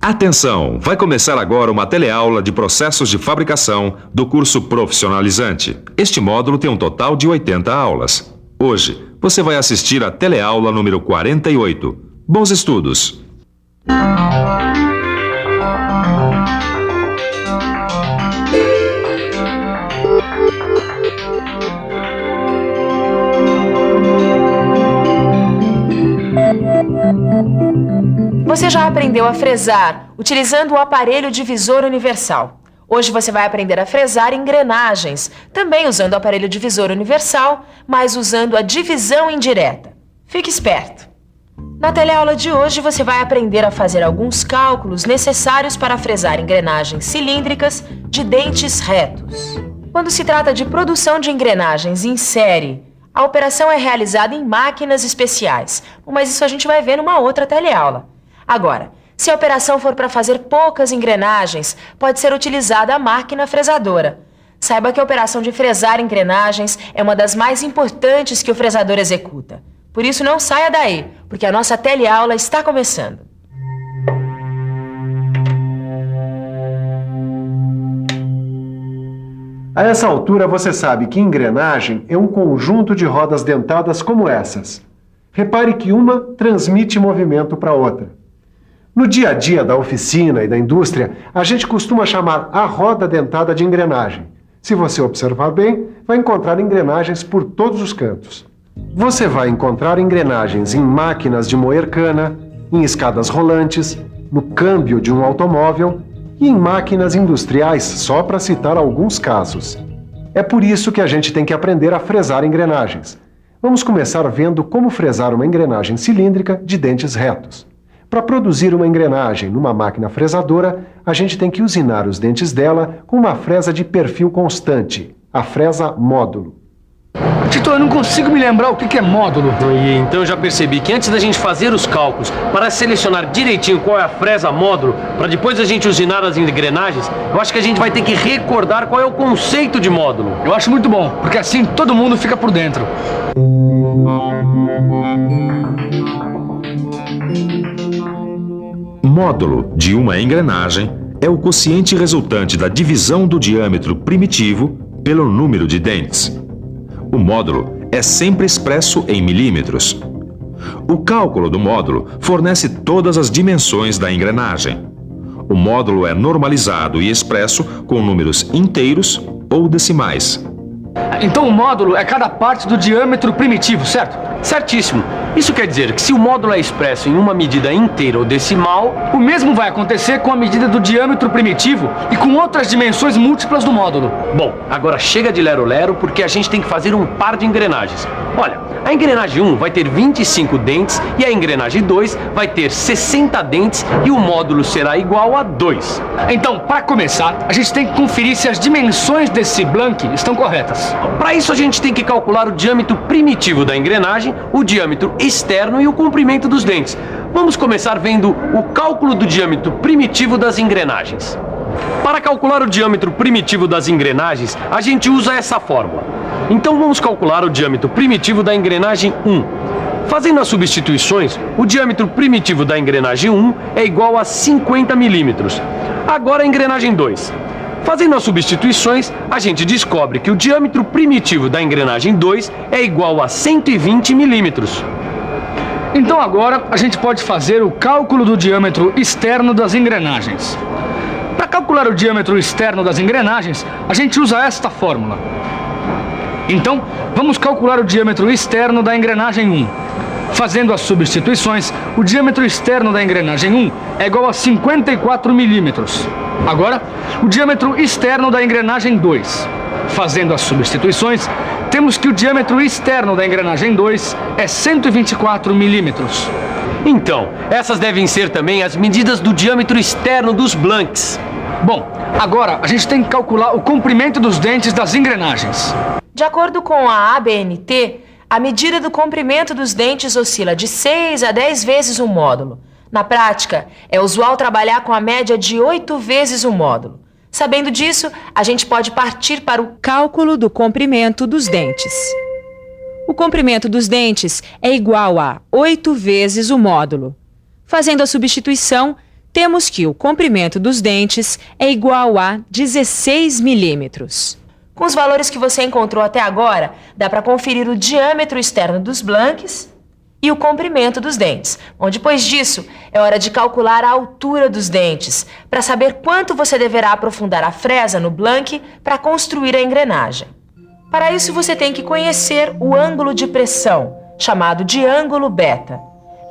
Atenção! Vai começar agora uma teleaula de processos de fabricação do curso profissionalizante. Este módulo tem um total de 80 aulas. Hoje, você vai assistir a teleaula número 48. Bons estudos! Você já aprendeu a fresar utilizando o aparelho divisor universal. Hoje você vai aprender a fresar engrenagens, também usando o aparelho divisor universal, mas usando a divisão indireta. Fique esperto! Na teleaula de hoje você vai aprender a fazer alguns cálculos necessários para fresar engrenagens cilíndricas de dentes retos. Quando se trata de produção de engrenagens em série, a operação é realizada em máquinas especiais, mas isso a gente vai ver numa outra teleaula. Agora, se a operação for para fazer poucas engrenagens, pode ser utilizada a máquina fresadora. Saiba que a operação de fresar engrenagens é uma das mais importantes que o fresador executa. Por isso não saia daí, porque a nossa teleaula está começando. A essa altura você sabe que engrenagem é um conjunto de rodas dentadas como essas. Repare que uma transmite movimento para outra. No dia a dia da oficina e da indústria, a gente costuma chamar a roda dentada de engrenagem. Se você observar bem, vai encontrar engrenagens por todos os cantos. Você vai encontrar engrenagens em máquinas de moer cana, em escadas rolantes, no câmbio de um automóvel e em máquinas industriais, só para citar alguns casos. É por isso que a gente tem que aprender a fresar engrenagens. Vamos começar vendo como fresar uma engrenagem cilíndrica de dentes retos. Para produzir uma engrenagem numa máquina fresadora, a gente tem que usinar os dentes dela com uma fresa de perfil constante, a fresa módulo. Tito, eu não consigo me lembrar o que é módulo. Então eu já percebi que antes da gente fazer os cálculos, para selecionar direitinho qual é a fresa módulo, para depois a gente usinar as engrenagens, eu acho que a gente vai ter que recordar qual é o conceito de módulo. Eu acho muito bom, porque assim todo mundo fica por dentro. Módulo de uma engrenagem é o quociente resultante da divisão do diâmetro primitivo pelo número de dentes. O módulo é sempre expresso em milímetros. O cálculo do módulo fornece todas as dimensões da engrenagem. O módulo é normalizado e expresso com números inteiros ou decimais. Então o módulo é cada parte do diâmetro primitivo, certo? Certíssimo. Isso quer dizer que se o módulo é expresso em uma medida inteira ou decimal, o mesmo vai acontecer com a medida do diâmetro primitivo e com outras dimensões múltiplas do módulo. Bom, agora chega de lero-lero porque a gente tem que fazer um par de engrenagens. Olha, a engrenagem 1 vai ter 25 dentes e a engrenagem 2 vai ter 60 dentes e o módulo será igual a 2. Então, para começar, a gente tem que conferir se as dimensões desse blank estão corretas. Para isso a gente tem que calcular o diâmetro primitivo da engrenagem, o diâmetro externo e o comprimento dos dentes. Vamos começar vendo o cálculo do diâmetro primitivo das engrenagens. Para calcular o diâmetro primitivo das engrenagens, a gente usa essa fórmula. Então vamos calcular o diâmetro primitivo da engrenagem 1. Fazendo as substituições, o diâmetro primitivo da engrenagem 1 é igual a 50 milímetros. Agora a engrenagem 2. Fazendo as substituições, a gente descobre que o diâmetro primitivo da engrenagem 2 é igual a 120 milímetros. Então agora a gente pode fazer o cálculo do diâmetro externo das engrenagens. Para calcular o diâmetro externo das engrenagens, a gente usa esta fórmula. Então, vamos calcular o diâmetro externo da engrenagem 1. Fazendo as substituições, o diâmetro externo da engrenagem 1 é igual a 54 milímetros. Agora, o diâmetro externo da engrenagem 2. Fazendo as substituições, temos que o diâmetro externo da engrenagem 2 é 124 milímetros. Então, essas devem ser também as medidas do diâmetro externo dos blanks. Bom, agora a gente tem que calcular o comprimento dos dentes das engrenagens. De acordo com a ABNT, a medida do comprimento dos dentes oscila de 6 a 10 vezes o módulo. Na prática, é usual trabalhar com a média de 8 vezes o módulo. Sabendo disso, a gente pode partir para o cálculo do comprimento dos dentes. O comprimento dos dentes é igual a 8 vezes o módulo. Fazendo a substituição, temos que o comprimento dos dentes é igual a 16 milímetros. Com os valores que você encontrou até agora, dá para conferir o diâmetro externo dos blanques e o comprimento dos dentes. Bom, depois disso, é hora de calcular a altura dos dentes, para saber quanto você deverá aprofundar a fresa no blanque para construir a engrenagem. Para isso, você tem que conhecer o ângulo de pressão, chamado de ângulo beta.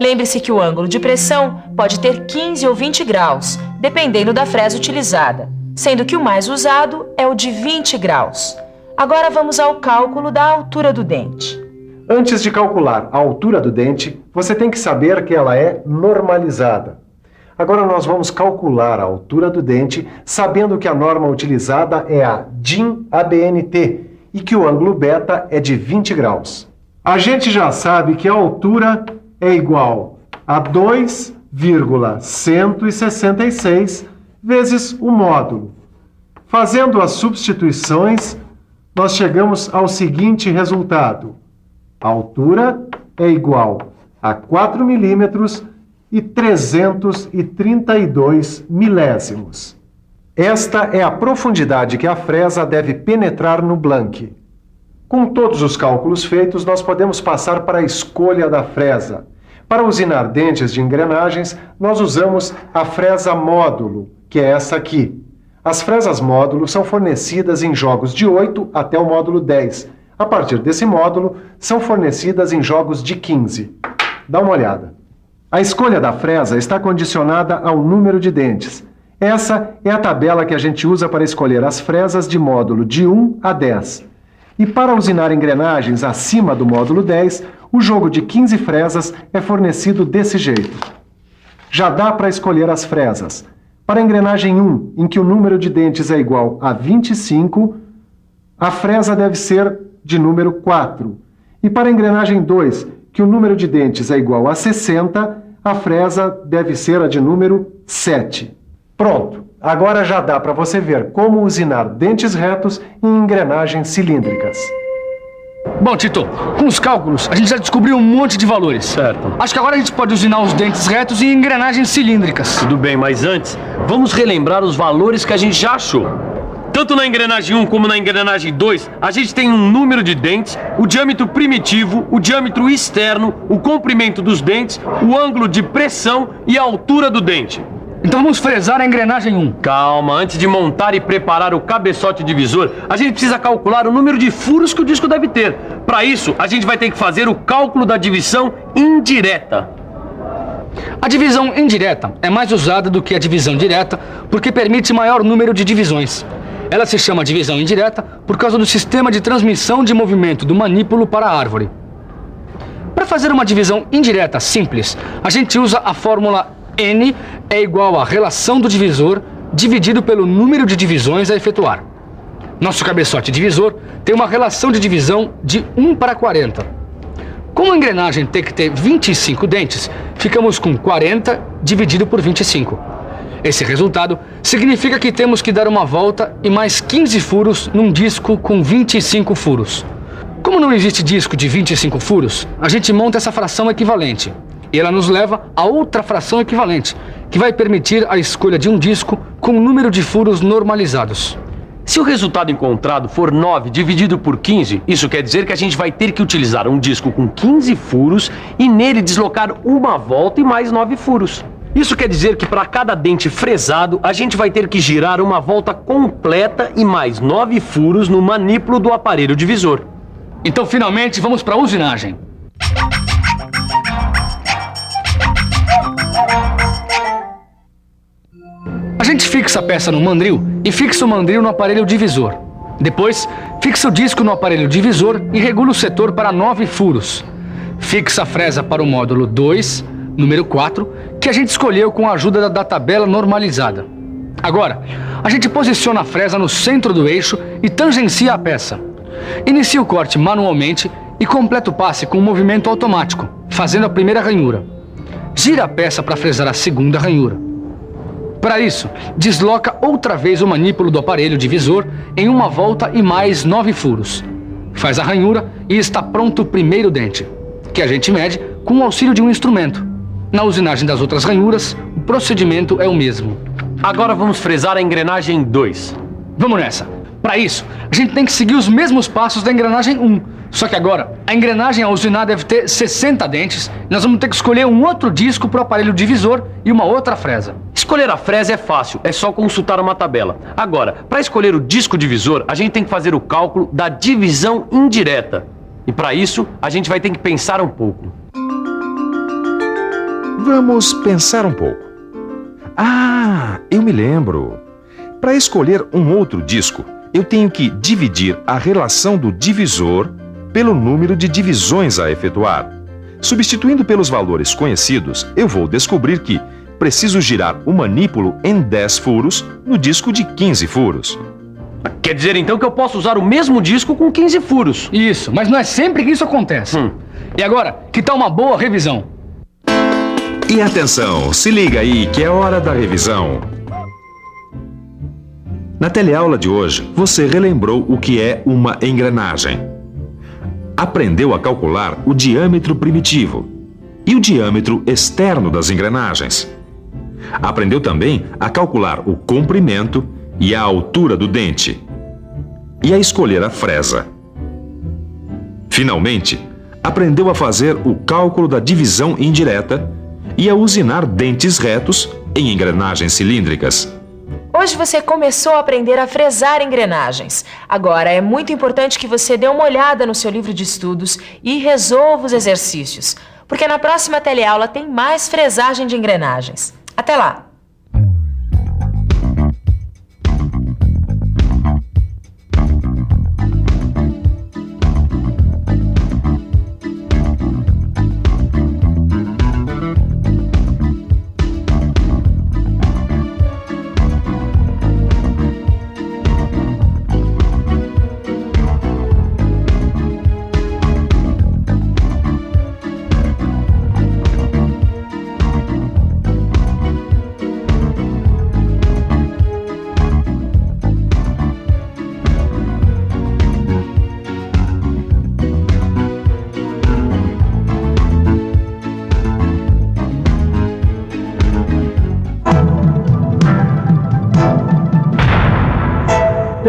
Lembre-se que o ângulo de pressão pode ter 15 ou 20 graus, dependendo da fresa utilizada, sendo que o mais usado é o de 20 graus. Agora vamos ao cálculo da altura do dente. Antes de calcular a altura do dente, você tem que saber que ela é normalizada. Agora nós vamos calcular a altura do dente, sabendo que a norma utilizada é a DIN-ABNT e que o ângulo beta é de 20 graus. A gente já sabe que a altura é igual a 2,166 vezes o módulo. Fazendo as substituições, nós chegamos ao seguinte resultado. A altura é igual a 4 milímetros e 332 milésimos. Esta é a profundidade que a fresa deve penetrar no blanque. Com todos os cálculos feitos, nós podemos passar para a escolha da fresa. Para usinar dentes de engrenagens, nós usamos a fresa módulo, que é essa aqui. As fresas módulo são fornecidas em jogos de 8 até o módulo 10. A partir desse módulo, são fornecidas em jogos de 15. Dá uma olhada. A escolha da fresa está condicionada ao número de dentes. Essa é a tabela que a gente usa para escolher as fresas de módulo de 1 a 10. E para usinar engrenagens acima do módulo 10, o jogo de 15 fresas é fornecido desse jeito. Já dá para escolher as fresas. Para a engrenagem 1, em que o número de dentes é igual a 25, a fresa deve ser de número 4. E para a engrenagem 2, que o número de dentes é igual a 60, a fresa deve ser a de número 7. Pronto! Agora já dá para você ver como usinar dentes retos em engrenagens cilíndricas. Bom, Tito, com os cálculos, a gente já descobriu um monte de valores. Certo. Acho que agora a gente pode usinar os dentes retos em engrenagens cilíndricas. Tudo bem, mas antes, vamos relembrar os valores que a gente já achou. Tanto na engrenagem 1 como na engrenagem 2, a gente tem um número de dentes, o diâmetro primitivo, o diâmetro externo, o comprimento dos dentes, o ângulo de pressão e a altura do dente. Então vamos fresar a engrenagem 1. Calma, antes de montar e preparar o cabeçote divisor, a gente precisa calcular o número de furos que o disco deve ter. Para isso, a gente vai ter que fazer o cálculo da divisão indireta. A divisão indireta é mais usada do que a divisão direta porque permite maior número de divisões. Ela se chama divisão indireta por causa do sistema de transmissão de movimento do manípulo para a árvore. Para fazer uma divisão indireta simples, a gente usa a fórmula N é igual à relação do divisor dividido pelo número de divisões a efetuar. Nosso cabeçote divisor tem uma relação de divisão de 1 para 40. Como a engrenagem tem que ter 25 dentes, ficamos com 40 dividido por 25. Esse resultado significa que temos que dar uma volta e mais 15 furos num disco com 25 furos. Como não existe disco de 25 furos, a gente monta essa fração equivalente. E ela nos leva a outra fração equivalente, que vai permitir a escolha de um disco com um número de furos normalizados. Se o resultado encontrado for 9 dividido por 15, isso quer dizer que a gente vai ter que utilizar um disco com 15 furos e nele deslocar uma volta e mais 9 furos. Isso quer dizer que para cada dente fresado, a gente vai ter que girar uma volta completa e mais 9 furos no manípulo do aparelho divisor. Então, finalmente, vamos para a usinagem. A gente fixa a peça no mandril e fixa o mandril no aparelho divisor. Depois, fixa o disco no aparelho divisor e regula o setor para 9 furos. Fixa a fresa para o módulo 2, número 4, que a gente escolheu com a ajuda da tabela normalizada. Agora, a gente posiciona a fresa no centro do eixo e tangencia a peça. Inicia o corte manualmente e completa o passe com um movimento automático, fazendo a primeira ranhura. Gira a peça para fresar a segunda ranhura. Para isso, desloca outra vez o manípulo do aparelho divisor em uma volta e mais 9 furos. Faz a ranhura e está pronto o primeiro dente, que a gente mede com o auxílio de um instrumento. Na usinagem das outras ranhuras, o procedimento é o mesmo. Agora vamos fresar a engrenagem 2. Vamos nessa. Para isso, a gente tem que seguir os mesmos passos da engrenagem 1. Só que agora, a engrenagem a usinar deve ter 60 dentes. Nós vamos ter que escolher um outro disco para o aparelho divisor e uma outra fresa. Escolher a fresa é fácil, é só consultar uma tabela. Agora, para escolher o disco divisor, a gente tem que fazer o cálculo da divisão indireta. E para isso, a gente vai ter que pensar um pouco. Vamos pensar um pouco. Ah, eu me lembro. Para escolher um outro disco, eu tenho que dividir a relação do divisor pelo número de divisões a efetuar. Substituindo pelos valores conhecidos, eu vou descobrir que preciso girar o manípulo em 10 furos no disco de 15 furos. Quer dizer então que eu posso usar o mesmo disco com 15 furos? Isso, mas não é sempre que isso acontece. E agora, que tal uma boa revisão? E atenção, se liga aí que é hora da revisão. Na teleaula de hoje, você relembrou o que é uma engrenagem. Aprendeu a calcular o diâmetro primitivo e o diâmetro externo das engrenagens. Aprendeu também a calcular o comprimento e a altura do dente e a escolher a fresa. Finalmente, aprendeu a fazer o cálculo da divisão indireta e a usinar dentes retos em engrenagens cilíndricas. Hoje você começou a aprender a fresar engrenagens. Agora é muito importante que você dê uma olhada no seu livro de estudos e resolva os exercícios, porque na próxima teleaula tem mais fresagem de engrenagens. Até lá!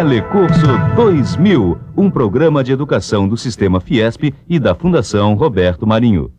Telecurso 2000, um programa de educação do Sistema Fiesp e da Fundação Roberto Marinho.